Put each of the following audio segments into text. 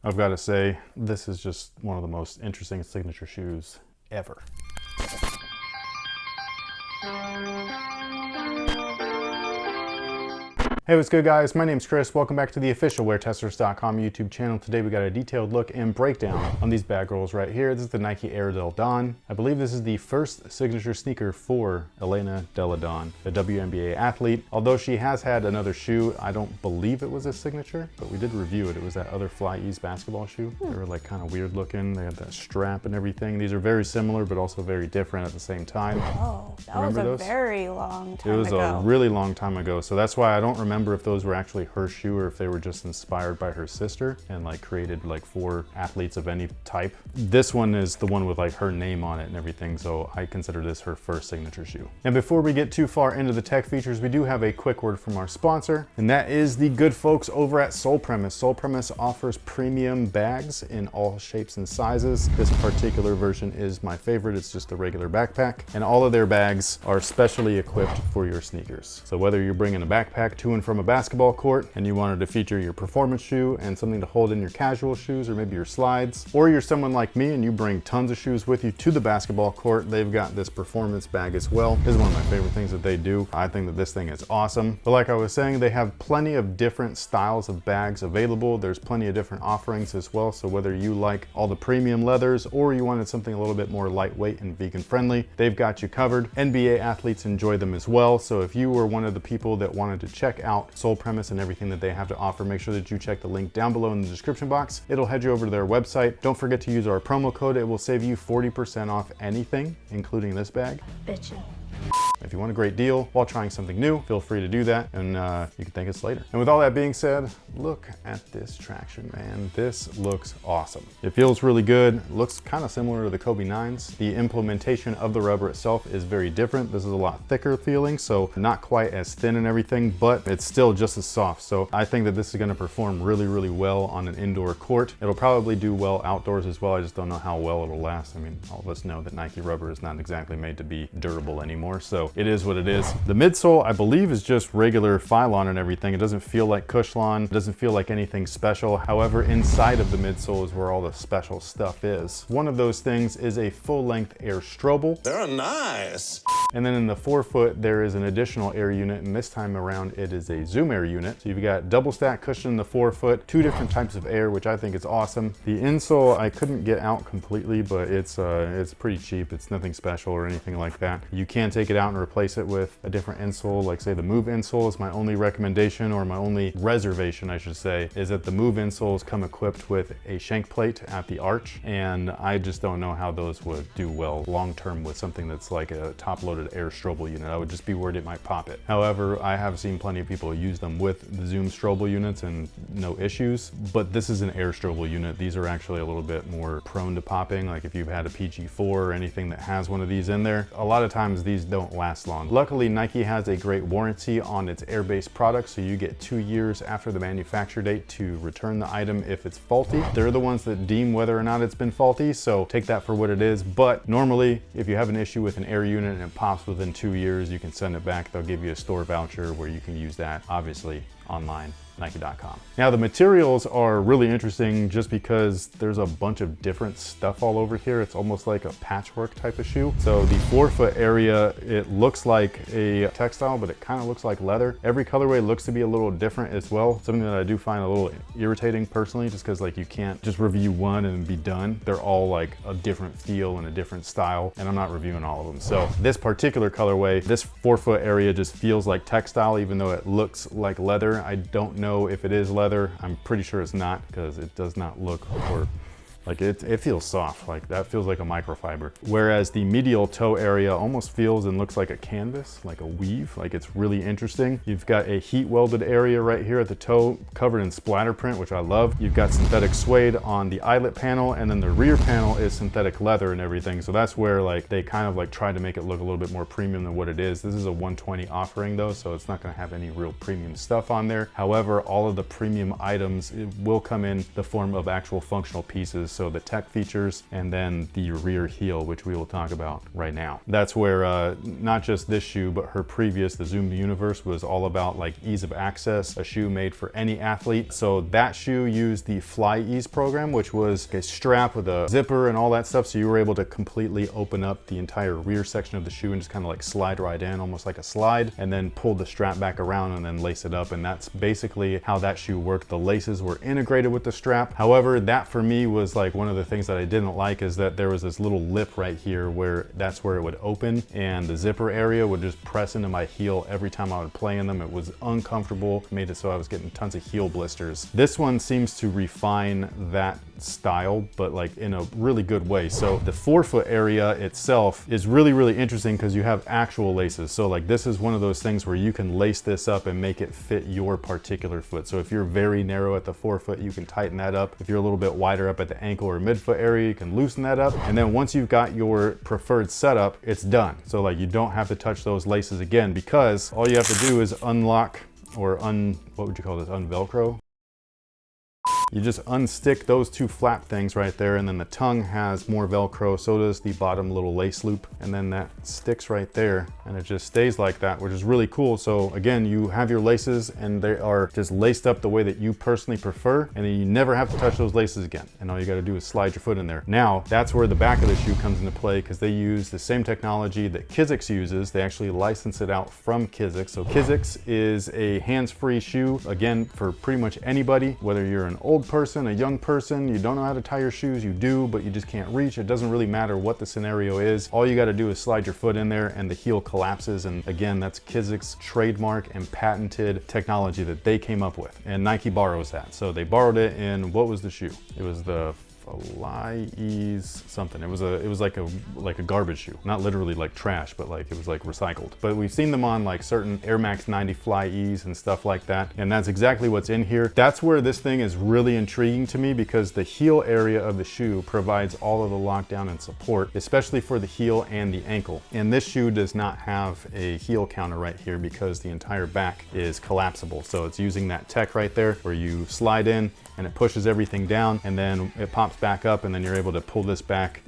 I've got to say, this is just one of the most interesting signature shoes ever. Hey, what's good guys? My name's Chris. Welcome back to the official WearTesters.com YouTube channel. Today we got a detailed look and breakdown on these bag rolls right here. This is the Nike Air Deldon. I believe this is the first signature sneaker for Elena Delle Donne, the WNBA athlete. Although she has had another shoe, I don't believe it was a signature, but we did review it. It was that other Fly Ease basketball shoe. They were like kind of weird looking. They had that strap and everything. These are very similar, but also very different at the same time. Oh, that was a very long time ago. It was a really long time ago. So that's why I don't remember if those were actually her shoe or if they were just inspired by her sister and like created like for athletes of any type. This one is the one with like her name on it and everything, so I consider this her first signature shoe. And before we get too far into the tech features, we do have a quick word from our sponsor, and that is the good folks over at Sole Premise. Sole Premise offers premium bags in all shapes and sizes. This particular version is my favorite. It's just a regular backpack, and all of their bags are specially equipped for your sneakers. So whether you're bringing a backpack to and from a basketball court and you wanted to feature your performance shoe and something to hold in your casual shoes or maybe your slides, or you're someone like me and you bring tons of shoes with you to the basketball court, they've got this performance bag as well. This is one of my favorite things that they do. I think that this thing is awesome. But like I was saying, they have plenty of different styles of bags available. There's plenty of different offerings as well. So whether you like all the premium leathers or you wanted something a little bit more lightweight and vegan friendly, they've got you covered. NBA athletes enjoy them as well. So if you were one of the people that wanted to check out Sole Premise and everything that they have to offer, make sure that you check the link down below in the description box. It'll head you over to their website. Don't forget to use our promo code. It will save you 40% off anything, including this bag. Bitchin'. If you want a great deal while trying something new, feel free to do that, and you can thank us later. And with all that being said, look at this traction, man. This looks awesome. It feels really good. Looks kind of similar to the Kobe 9s. The implementation of the rubber itself is very different. This is a lot thicker feeling, so not quite as thin and everything, but it's still just as soft. So I think that this is going to perform really, really well on an indoor court. It'll probably do well outdoors as well. I just don't know how well it'll last. I mean, all of us know that Nike rubber is not exactly made to be durable anymore, so it is what it is. The midsole, I believe, is just regular Phylon and everything. It doesn't feel like Cushlon. It doesn't feel like anything special. However, inside of the midsole is where all the special stuff is. One of those things is a full-length Air Strobel. They're nice. And then in the forefoot, there is an additional air unit, and this time around it is a Zoom Air unit. So you've got double stack cushion in the forefoot, two different types of air, which I think is awesome. The insole I couldn't get out completely, but it's pretty cheap. It's nothing special or anything like that. You can take it out and replace it with a different insole, like say the Move insole is my only recommendation, or my only reservation I should say, is that the Move insoles come equipped with a shank plate at the arch, and I just don't know how those would do well long term with something that's like a top loaded Air Strobel unit. I would just be worried it might pop it. However, I have seen plenty of people use them with the Zoom Strobel units and no issues, but this is an Air Strobel unit. These are actually a little bit more prone to popping. Like if you've had a PG4 or anything that has one of these in there, a lot of times these don't last long. Luckily, Nike has a great warranty on its air-based products, so you get 2 years after the manufacture date to return the item if it's faulty. They're the ones that deem whether or not it's been faulty, so take that for what it is. But normally, if you have an issue with an air unit and it pops within 2 years, you can send it back. They'll give you a store voucher where you can use that, obviously, online. Nike.com. Now the materials are really interesting just because there's a bunch of different stuff all over here. It's almost like a patchwork type of shoe. So the forefoot area, it looks like a textile, but it kind of looks like leather. Every colorway looks to be a little different as well. Something that I do find a little irritating personally, just because like you can't just review one and be done. They're all like a different feel and a different style, and I'm not reviewing all of them. So this particular colorway, this forefoot area just feels like textile, even though it looks like leather. I don't know if it is leather. I'm pretty sure it's not, because it does not look or Like it feels soft, like that feels like a microfiber. Whereas the medial toe area almost feels and looks like a canvas, like a weave, like it's really interesting. You've got a heat welded area right here at the toe covered in splatter print, which I love. You've got synthetic suede on the eyelet panel, and then the rear panel is synthetic leather and everything. So that's where like they kind of like tried to make it look a little bit more premium than what it is. This is a 120 offering though, so it's not gonna have any real premium stuff on there. However, all of the premium items will come in the form of actual functional pieces. So the tech features and then the rear heel, which we will talk about right now. That's where not just this shoe, but her previous, the Zoom Universe, was all about like ease of access, a shoe made for any athlete. So that shoe used the Fly Ease program, which was a strap with a zipper and all that stuff. So you were able to completely open up the entire rear section of the shoe and just kind of like slide right in, almost like a slide, and then pull the strap back around and then lace it up. And that's basically how that shoe worked. The laces were integrated with the strap. However, that for me was like one of the things that I didn't like, is that there was this little lip right here where that's where it would open, and the zipper area would just press into my heel every time I would play in them. It was uncomfortable, made it so I was getting tons of heel blisters. This one seems to refine that style, but like in a really good way. So the forefoot area itself is really, really interesting because you have actual laces. So like this is one of those things where you can lace this up and make it fit your particular foot. So if you're very narrow at the forefoot, you can tighten that up. If you're a little bit wider up at the ankle or midfoot area, you can loosen that up. And then once you've got your preferred setup, it's done. So like you don't have to touch those laces again, because all you have to do is unlock or what would you call this? Unvelcro? You just unstick those two flap things right there, and then the tongue has more Velcro, so does the bottom little lace loop, and then that sticks right there, and it just stays like that, which is really cool. So again, you have your laces and they are just laced up the way that you personally prefer, and then you never have to touch those laces again, and all you got to do is slide your foot in there. Now that's where the back of the shoe comes into play, because they use the same technology that Kizik uses. They actually license it out from Kizik. So Kizik is a hands-free shoe, again, for pretty much anybody, whether you're an old person, a young person, you don't know how to tie your shoes, you do, but you just can't reach. It doesn't really matter what the scenario is. All you got to do is slide your foot in there and the heel collapses. And again, that's Kizik's trademark and patented technology that they came up with. And Nike borrows that. So they borrowed it in, what was the shoe? It was the Fly Ease something. It was like a garbage shoe, not literally like trash, but like it was like recycled. But we've seen them on like certain Air Max 90 Fly Ease and stuff like that, and that's exactly what's in here. That's where this thing is really intriguing to me, because the heel area of the shoe provides all of the lockdown and support, especially for the heel and the ankle. And this shoe does not have a heel counter right here because the entire back is collapsible. So it's using that tech right there where you slide in and it pushes everything down, and then it pops back up, and then you're able to pull this back,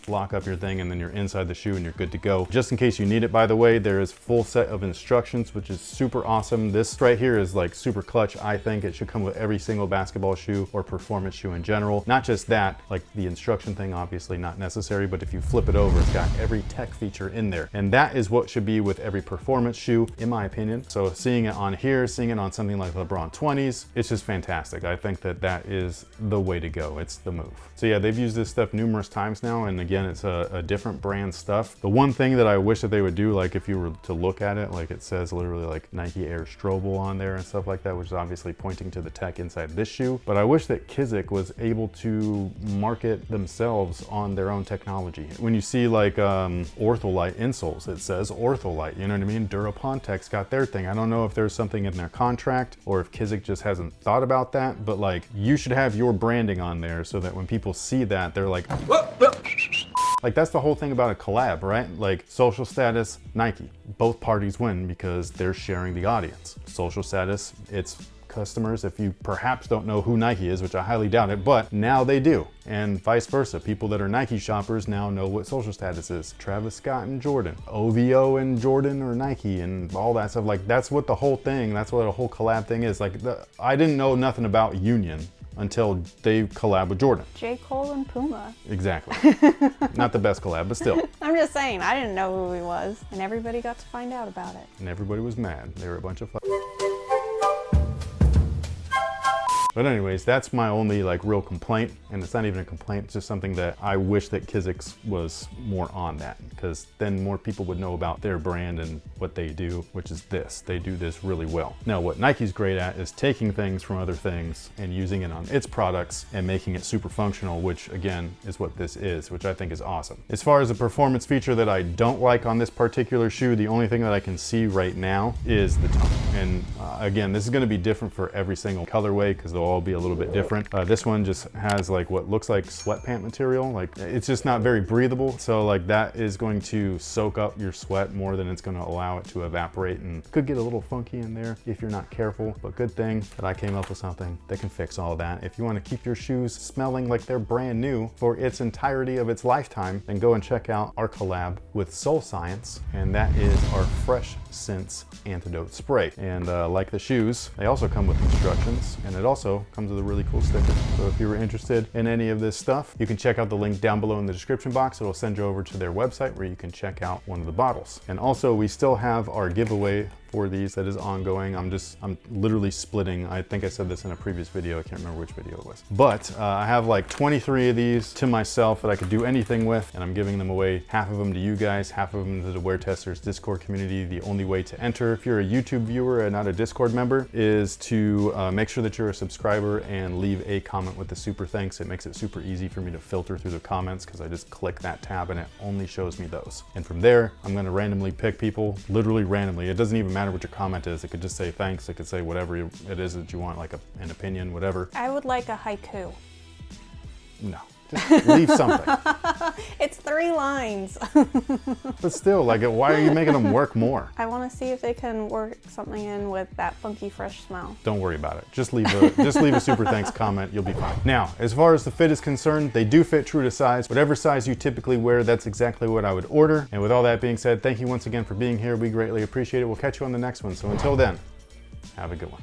lock up your thing, and then you're inside the shoe and you're good to go. Just in case you need it, by the way, there is full set of instructions, which is super awesome. This right here is like super clutch. I think it should come with every single basketball shoe or performance shoe in general. Not just that, like the instruction thing, obviously not necessary, but if you flip it over, it's got every tech feature in there. And that is what should be with every performance shoe, in my opinion. So seeing it on here, seeing it on something like LeBron 20s, it's just fantastic. I think that that is the way to go. It's the move. So yeah, they've used this stuff numerous times now, and again, it's a different brand stuff. The one thing that I wish that they would do, like if you were to look at it, like it says literally like Nike Air Strobel on there and stuff like that, which is obviously pointing to the tech inside this shoe. But I wish that Kizik was able to market themselves on their own technology. When you see like Ortholite insoles, it says Ortholite, you know what I mean? Durapontek's got their thing. I don't know if there's something in their contract or if Kizik just hasn't thought about that, but like you should have your branding on there so that when people see that, they're like, like that's the whole thing about a collab, right? Like social status, Nike. Both parties win because they're sharing the audience. Social status, it's customers. If you perhaps don't know who Nike is, which I highly doubt it, but now they do. And vice versa. People that are Nike shoppers now know what social status is. Travis Scott and Jordan, OVO and Jordan or Nike and all that stuff. Like that's what the whole thing, that's what a whole collab thing is. Like I didn't know nothing about Union until they collab with Jordan. J. Cole and Puma. Exactly. Not the best collab, but still. I'm just saying, I didn't know who he was, and everybody got to find out about it. And everybody was mad. They were a bunch of But anyways, that's my only like real complaint, and it's not even a complaint, it's just something that I wish that Kizik was more on that, because then more people would know about their brand and what they do, which is this. They do this really well. Now, what Nike's great at is taking things from other things and using it on its products and making it super functional, which again is what this is, which I think is awesome. As far as a performance feature that I don't like on this particular shoe, the only thing that I can see right now is the tongue. And again, this is going to be different for every single colorway because they'll they'll all be a little bit different. This one just has like what looks like sweatpant material. Like it's just not very breathable. So like that is going to soak up your sweat more than it's going to allow it to evaporate, and could get a little funky in there if you're not careful. But good thing that I came up with something that can fix all that. If you want to keep your shoes smelling like they're brand new for its entirety of its lifetime, then go and check out our collab with Soul Science, and that is our Fresh Scents Antidote Spray. And like the shoes, they also come with instructions, and it also comes with a really cool sticker. So if you were interested in any of this stuff, you can check out the link down below in the description box. It'll send you over to their website where you can check out one of the bottles. And also, we still have our giveaway for these that is ongoing. I'm literally splitting. I think I said this in a previous video. I can't remember which video it was. But I have like 23 of these to myself that I could do anything with, and I'm giving them away. Half of them to you guys, half of them to the WearTesters Discord community. The only way to enter, if you're a YouTube viewer and not a Discord member, is to make sure that you're a subscriber and leave a comment with the super thanks. It makes it super easy for me to filter through the comments because I just click that tab and it only shows me those. And from there, I'm going to randomly pick people, literally randomly. It doesn't even matter what your comment is. It could just say thanks. It could say whatever it is that you want, like an opinion, whatever. I would like a haiku. No, just leave something. It's 3 lines. But still, like, why are you making them work more? I want to see if they can work something in with that funky fresh smell. Don't worry about it. Just leave a super thanks comment. You'll be fine. Now, as far as the fit is concerned, they do fit true to size. Whatever size you typically wear, that's exactly what I would order. And with all that being said, thank you once again for being here. We greatly appreciate it. We'll catch you on the next one. So until then, have a good one.